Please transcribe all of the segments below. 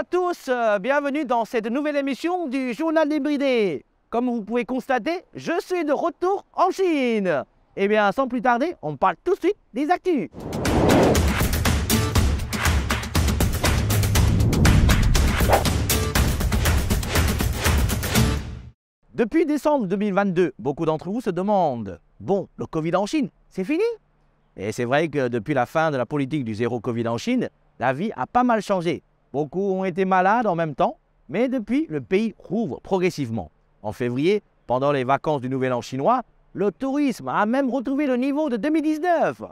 à tous, bienvenue dans cette nouvelle émission du Journal débridé. Comme vous pouvez constater, je suis de retour en Chine. Eh bien, sans plus tarder, on parle tout de suite des actus. Depuis décembre 2022, beaucoup d'entre vous se demandent « Bon, le Covid en Chine, c'est fini ?» Et c'est vrai que depuis la fin de la politique du zéro Covid en Chine, la vie a pas mal changé. Beaucoup ont été malades en même temps, mais depuis, le pays rouvre progressivement. En février, pendant les vacances du Nouvel An chinois, le tourisme a même retrouvé le niveau de 2019.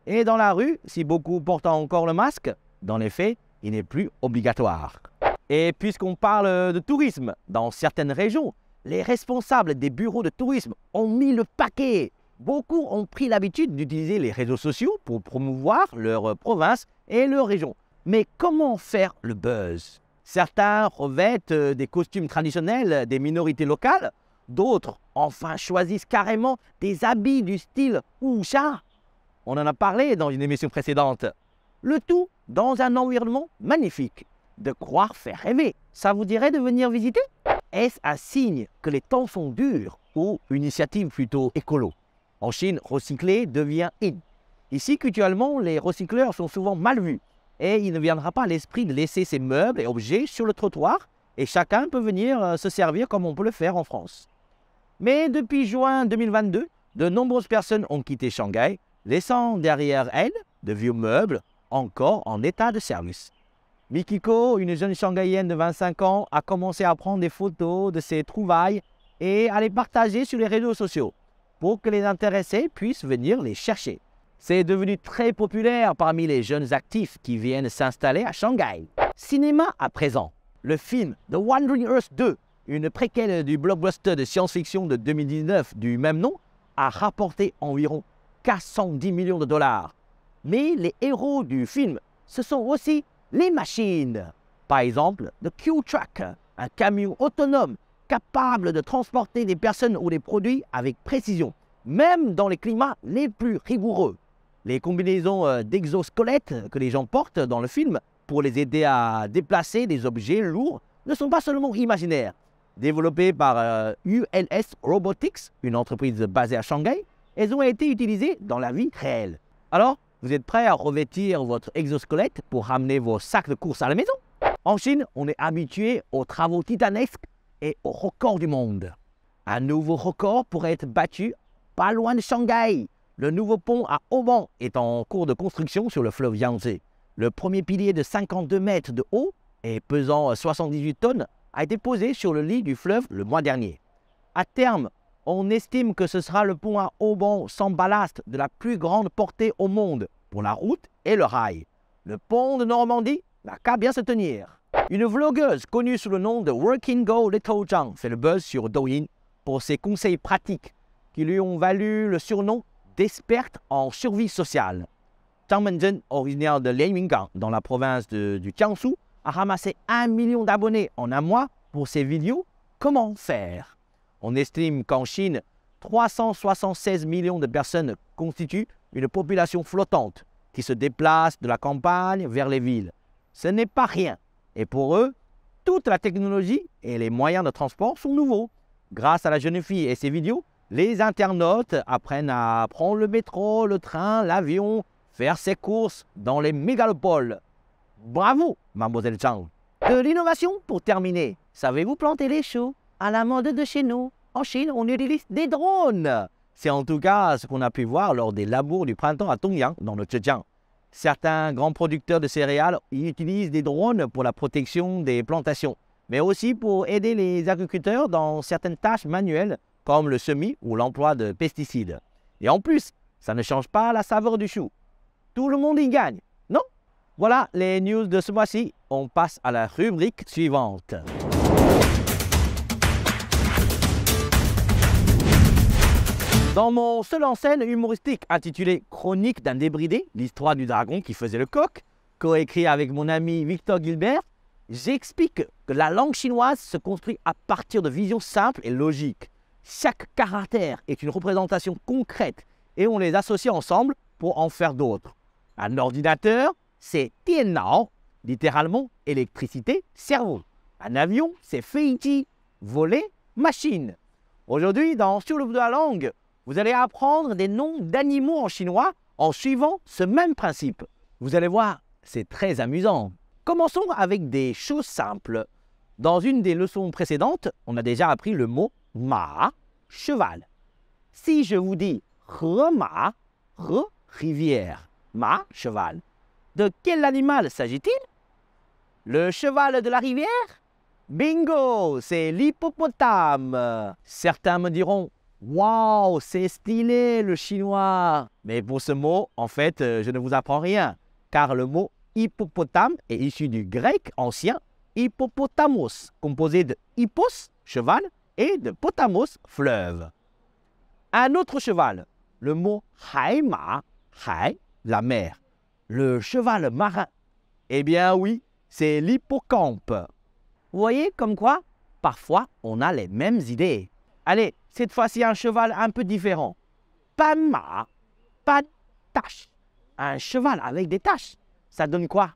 Et dans la rue, si beaucoup portent encore le masque, dans les faits, il n'est plus obligatoire. Et puisqu'on parle de tourisme, dans certaines régions, les responsables des bureaux de tourisme ont mis le paquet. Beaucoup ont pris l'habitude d'utiliser les réseaux sociaux pour promouvoir leur province et leur région. Mais comment faire le buzz? Certains revêtent des costumes traditionnels des minorités locales, d'autres, enfin, choisissent carrément des habits du style wuxia. On en a parlé dans une émission précédente. Le tout dans un environnement magnifique. De croire faire rêver. Ça vous dirait de venir visiter? Est-ce un signe que les temps sont durs ou une initiative plutôt écolo? En Chine, recycler devient in. Ici, culturellement, les recycleurs sont souvent mal vus. Et il ne viendra pas à l'esprit de laisser ses meubles et objets sur le trottoir et chacun peut venir se servir comme on peut le faire en France. Mais depuis juin 2022, de nombreuses personnes ont quitté Shanghai, laissant derrière elles de vieux meubles encore en état de service. Mikiko, une jeune Shanghaïenne de 25 ans, a commencé à prendre des photos de ses trouvailles et à les partager sur les réseaux sociaux pour que les intéressés puissent venir les chercher. C'est devenu très populaire parmi les jeunes actifs qui viennent s'installer à Shanghai. Cinéma à présent. Le film The Wandering Earth 2, une préquelle du blockbuster de science-fiction de 2019 du même nom, a rapporté environ 410 millions de dollars. Mais les héros du film, ce sont aussi les machines. Par exemple, le Q-Truck, un camion autonome capable de transporter des personnes ou des produits avec précision, même dans les climats les plus rigoureux. Les combinaisons d'exosquelettes que les gens portent dans le film pour les aider à déplacer des objets lourds ne sont pas seulement imaginaires. Développées par ULS Robotics, une entreprise basée à Shanghai, elles ont été utilisées dans la vie réelle. Alors, vous êtes prêts à revêtir votre exosquelette pour ramener vos sacs de course à la maison? En Chine, on est habitué aux travaux titanesques et aux records du monde. Un nouveau record pourrait être battu pas loin de Shanghai. Le nouveau pont à Oban est en cours de construction sur le fleuve Yangtze. Le premier pilier de 52 mètres de haut et pesant 78 tonnes a été posé sur le lit du fleuve le mois dernier. À terme, on estime que ce sera le pont à Oban sans ballast de la plus grande portée au monde pour la route et le rail. Le pont de Normandie n'a qu'à bien se tenir. Une vlogueuse connue sous le nom de Working Go Little Zhang fait le buzz sur Douyin pour ses conseils pratiques qui lui ont valu le surnom d'experte en survie sociale. Zhang Menzhen, originaire de Lianyungang dans la province du Jiangsu, a ramassé 1 million d'abonnés en un mois pour ses vidéos « Comment faire ?» On estime qu'en Chine, 376 millions de personnes constituent une population flottante qui se déplace de la campagne vers les villes. Ce n'est pas rien. Et pour eux, toute la technologie et les moyens de transport sont nouveaux. Grâce à la jeune fille et ses vidéos, les internautes apprennent à prendre le métro, le train, l'avion, faire ses courses dans les mégalopoles. Bravo, mademoiselle Zhang. De l'innovation pour terminer. Savez-vous planter les choux? À la mode de chez nous, en Chine, on utilise des drones. C'est en tout cas ce qu'on a pu voir lors des labours du printemps à Dongyang, dans le Zhejiang. Certains grands producteurs de céréales utilisent des drones pour la protection des plantations, mais aussi pour aider les agriculteurs dans certaines tâches manuelles, comme le semis ou l'emploi de pesticides. Et en plus, ça ne change pas la saveur du chou. Tout le monde y gagne, non? Voilà les news de ce mois-ci. On passe à la rubrique suivante. Dans mon seul en scène humoristique intitulé Chronique d'un débridé, l'histoire du dragon qui faisait le coq, coécrit avec mon ami Victor Gilbert, j'explique que la langue chinoise se construit à partir de visions simples et logiques. Chaque caractère est une représentation concrète et on les associe ensemble pour en faire d'autres. Un ordinateur, c'est Dian Nao. littéralement électricité, cerveau. Un avion, c'est feiji, voler, machine. Aujourd'hui, dans Sur le bout de la langue, vous allez apprendre des noms d'animaux en chinois en suivant ce même principe. Vous allez voir, c'est très amusant. Commençons avec des choses simples. Dans une des leçons précédentes, on a déjà appris le mot ma, cheval. Si je vous dis ma, rivière, ma, cheval, de quel animal s'agit-il? Le cheval de la rivière? Bingo, c'est l'hippopotame. Certains me diront, waouh, c'est stylé le chinois. Mais pour ce mot, en fait, je ne vous apprends rien, car le mot hippopotame est issu du grec ancien hippopotamos, composé de hippos, cheval, et de potamos, fleuve. Un autre cheval, le mot haima, hai, la mer. Le cheval marin. Eh bien oui, c'est l'hippocampe. Vous voyez comme quoi, parfois, on a les mêmes idées. Allez, cette fois-ci, un cheval un peu différent. Panma, pas de taches. Un cheval avec des taches, ça donne quoi?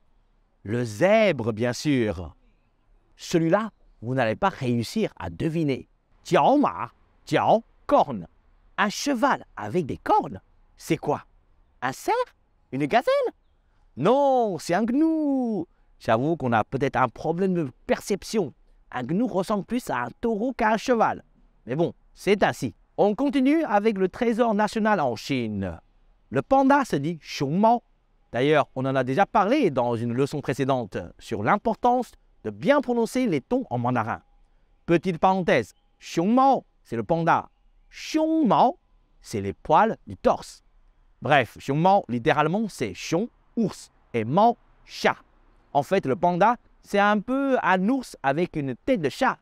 Le zèbre, bien sûr. Celui-là, vous n'allez pas réussir à deviner. Jiao ma, jiao, corne. Un cheval avec des cornes, c'est quoi? Un cerf? Une gazelle? Non, c'est un gnou. J'avoue qu'on a peut-être un problème de perception. Un gnou ressemble plus à un taureau qu'à un cheval. Mais bon, c'est ainsi. On continue avec le trésor national en Chine. Le panda se dit xiongmao. D'ailleurs, on en a déjà parlé dans une leçon précédente sur l'importance de bien prononcer les tons en mandarin. Petite parenthèse, xiongmao, c'est le panda. Xiongmao, c'est les poils du torse. Bref, xiongmao, littéralement, c'est xiong, ours, et mao, chat. En fait, le panda, c'est un peu un ours avec une tête de chat.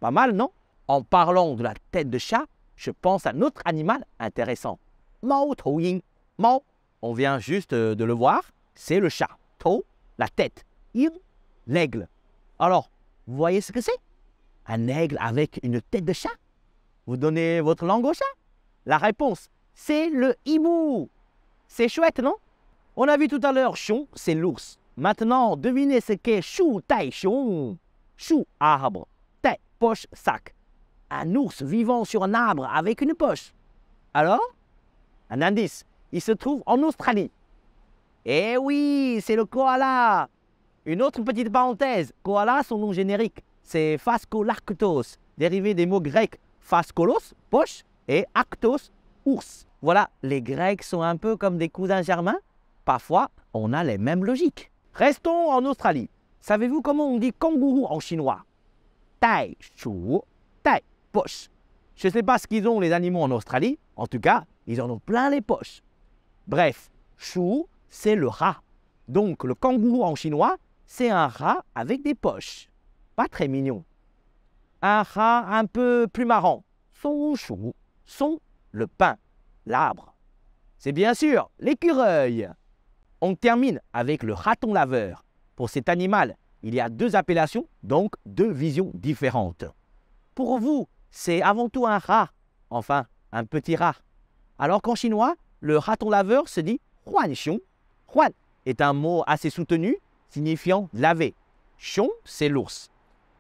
Pas mal, non? En parlant de la tête de chat, je pense à un autre animal intéressant. Mao tou yin. Mao, on vient juste de le voir, c'est le chat. Tou, la tête. Yin, l'aigle. Alors, vous voyez ce que c'est? Un aigle avec une tête de chat? Vous donnez votre langue au chat? La réponse, c'est le hibou. C'est chouette, non? On a vu tout à l'heure, xiong, c'est l'ours. Maintenant, devinez ce qu'est shu tai xiong. Shu, arbre. Tai, poche, sac. Un ours vivant sur un arbre avec une poche. Alors? Un indice, il se trouve en Australie. Eh oui, c'est le koala. Une autre petite parenthèse, koala, son nom générique, c'est Phascolarctos, dérivé des mots grecs phaskolos, poche, et actos, ours. Voilà, les Grecs sont un peu comme des cousins germains. Parfois, on a les mêmes logiques. Restons en Australie. Savez-vous comment on dit kangourou en chinois? Tai, chou, tai, poche. Je ne sais pas ce qu'ils ont les animaux en Australie. En tout cas, ils en ont plein les poches. Bref, chou, c'est le rat. Donc, le kangourou en chinois, c'est un rat avec des poches. Pas très mignon. Un rat un peu plus marrant. Son chou, son, le pin, l'arbre. C'est bien sûr l'écureuil. On termine avec le raton laveur. Pour cet animal, il y a deux appellations, donc deux visions différentes. Pour vous, c'est avant tout un rat, enfin un petit rat. Alors qu'en chinois, le raton laveur se dit huan xiong. Huan est un mot assez soutenu, signifiant laver. Xiong, c'est l'ours.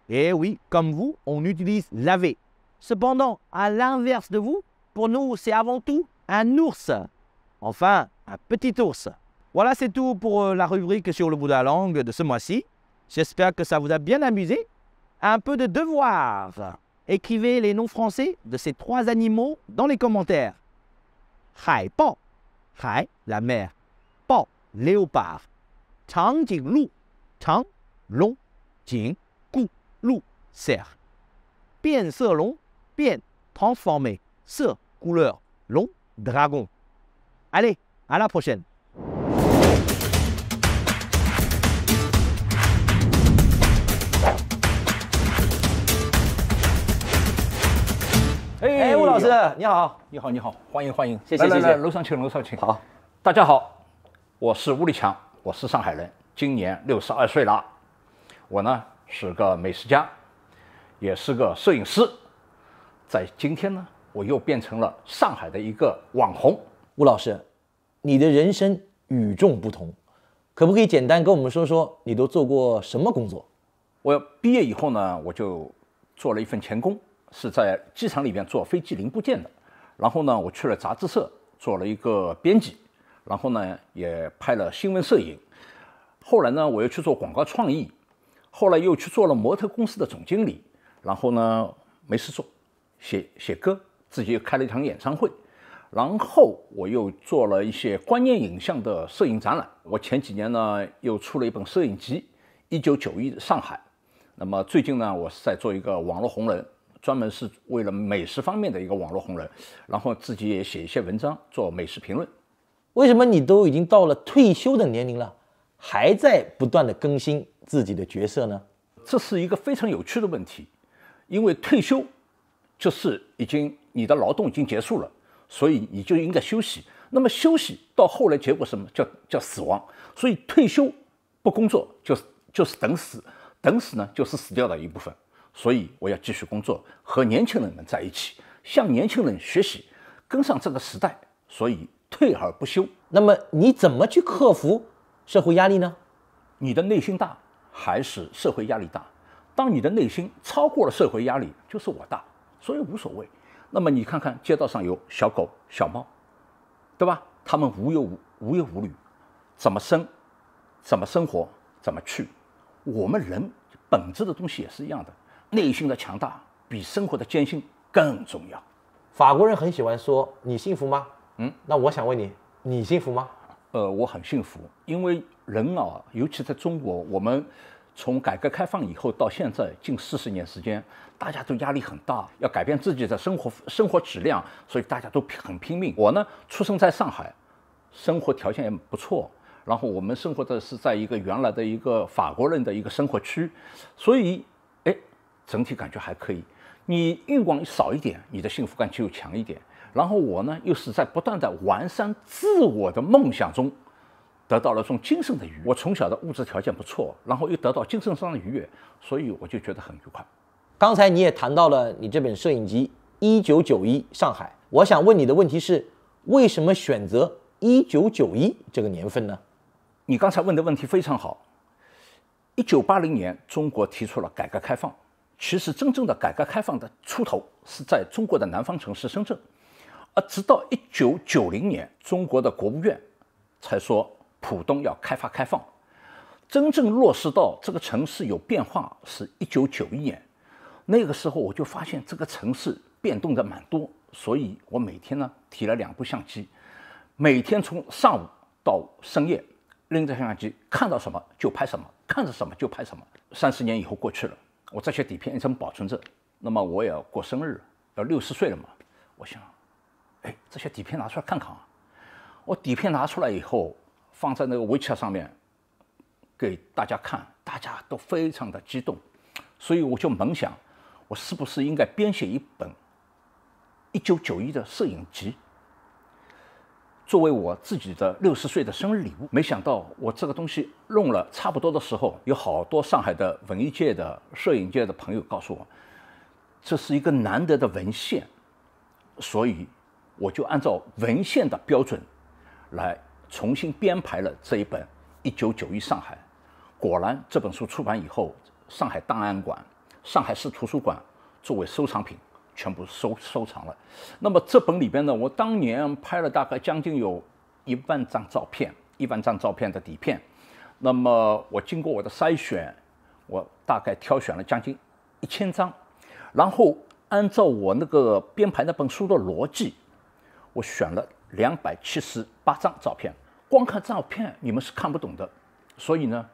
Et oui, comme vous, on utilise laver. Cependant, à l'inverse de vous, pour nous, c'est avant tout un ours. Enfin, un petit ours. Voilà, c'est tout pour la rubrique sur le bout de la langue de ce mois-ci. J'espère que ça vous a bien amusé. Un peu de devoir. Écrivez les noms français de ces trois animaux dans les commentaires. Hai Bao, Hai, la mer. Bao, léopard. Chang Jing Lu, Chang, long, Jing, Gu, Lu, cerf. Bian Se Long, Bian, transformé. Se, couleur. Long, dragon. Allez, à la prochaine.哎，吴老师，你好，你好，你好，欢迎欢迎，谢谢谢谢来，楼上请，楼上请。好，大家好，我是吴立强，我是上海人，今年62岁了。我呢是个美食家，也是个摄影师。在今天呢，我又变成了上海的一个网红。吴老师，你的人生与众不同，可不可以简单跟我们说说你都做过什么工作？我毕业以后呢，我就做了一份钳工，是在机场里边做飞机零部件的。然后呢，我去了杂志社做了一个编辑，然后呢也拍了新闻摄影。后来呢，我又去做广告创意，后来又去做了模特公司的总经理。然后呢，没事做，写歌，自己又开了一场演唱会。然后我又做了一些观念影像的摄影展览。我前几年呢又出了一本摄影集《1991上海》。那么最近呢，我是在做一个网络红人，专门是为了美食方面的一个网络红人，然后自己也写一些文章，做美食评论。为什么你都已经到了退休的年龄了，还在不断的更新自己的角色呢？这是一个非常有趣的问题，因为退休就是你的劳动已经结束了。所以你就应该休息。那么休息到后来结果什么叫死亡？所以退休不工作就是等死，等死呢就是死掉的一部分。所以我要继续工作，和年轻人们在一起，向年轻人学习，跟上这个时代。所以退而不休。那么你怎么去克服社会压力呢？你的内心大还是社会压力大？当你的内心超过了社会压力，就是我大，所以无所谓。那么你看看街道上有小狗小猫，对吧？它们无忧无虑，怎么生，怎么生活，怎么去。我们人本质的东西也是一样的，内心的强大比生活的艰辛更重要。法国人很喜欢说你幸福吗？那我想问你，你幸福吗？我很幸福，因为人啊，尤其在中国，我们从改革开放以后到现在近40年时间，大家都压力很大，要改变自己的生活质量，所以大家都很拼命。我呢，出生在上海，生活条件也不错，然后我们生活的是在一个原来的一个法国人的一个生活区，所以整体感觉还可以。你欲望少一点，你的幸福感就强一点。然后我呢，又是在不断的完善自我的梦想中，得到了这种精神的愉悦。我从小的物质条件不错，然后又得到精神上的愉悦，所以我就觉得很愉快。刚才你也谈到了你这本摄影集《1991上海》，我想问你的问题是，为什么选择1991这个年份呢？你刚才问的问题非常好。1980年，中国提出了改革开放。其实真正的改革开放的出头是在中国的南方城市深圳，而直到1990年，中国的国务院才说浦东要开放。真正落实到这个城市有变化是1991年，那个时候我就发现这个城市变动的蛮多，所以我每天呢提了2部相机，每天从上午到深夜拎着相机，看到什么就拍什么，看着什么就拍什么。30年以后过去了，我这些底片一直保存着。那么我也要过生日，要60岁了嘛，我想，这些底片拿出来看看啊。我底片拿出来以后，放在那个WeChat上面给大家看，大家都非常的激动，所以我就猛想，我是不是应该编写一本1991的摄影集，作为我自己的60岁的生日礼物。没想到我这个东西弄了差不多的时候，有好多上海的文艺界的摄影界的朋友告诉我，这是一个难得的文献，所以我就按照文献的标准来重新编排了这一本1991上海。果然这本书出版以后，上海档案馆、上海市图书馆作为收藏品全部收藏了。那么这本里边呢，我当年拍了大概将近有1万张照片，1万张照片的底片。那么我经过我的筛选，我大概挑选了将近1000张，然后按照我那个编排那本书的逻辑，我选了278张照片。光看照片你们是看不懂的，所以呢，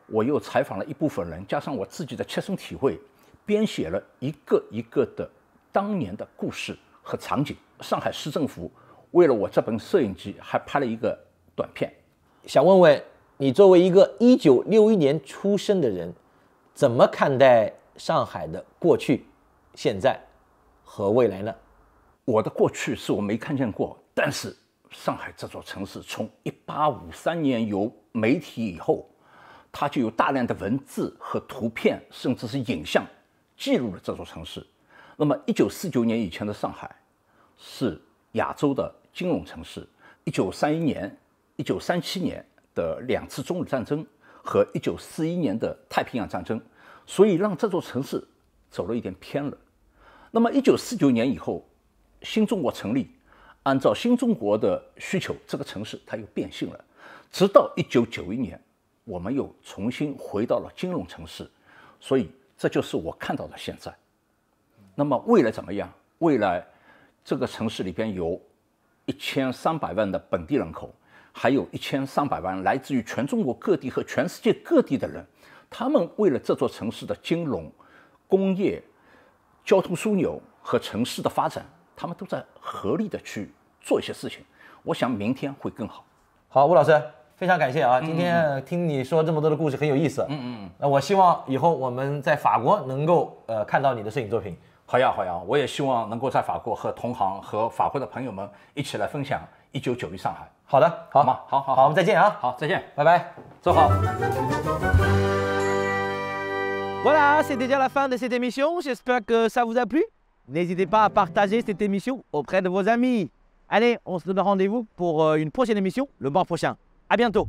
我又采访了一部分人，加上我自己的切身体会，编写了一个一个的当年的故事和场景。上海市政府为了我这本摄影集还拍了一个短片。想问问你，作为一个1961年出生的人，怎么看待上海的过去、现在和未来呢？我的过去是我没看见过，但是上海这座城市从1853年有媒体以后，它就有大量的文字和图片，甚至是影像记录了这座城市。那么1949年以前的上海是亚洲的金融城市，1931年、1937年的2次中日战争和1941年的太平洋战争，所以让这座城市走了一点偏了。那么1949年以后，新中国成立，按照新中国的需求，这个城市它又变性了。直到1991年，我们又重新回到了金融城市，所以这就是我看到的现在。那么未来怎么样？未来这个城市里边有1300万的本地人口，还有1300万来自于全中国各地和全世界各地的人，他们为了这座城市的金融、工业、交通枢纽和城市的发展，他们都在合力的去做一些事情。我想明天会更好。好，吴老师，非常感谢啊！今天听你说这么多的故事，很有意思。那我希望以后我们在法国能够看到你的摄影作品。好呀，好呀！我也希望能够在法国和同行和法国的朋友们一起来分享1991上海。好的，好吗？好，我们再见啊！好，再见，拜拜，走好。Voilà, c'est déjà la fin de cette émission. J'espère que ça vous a plu. N'hésitez pas à partager cette émission auprès de vos amis. Allez, on se donne rendez-vous pour une prochaine émission le mois prochain. À bientôt.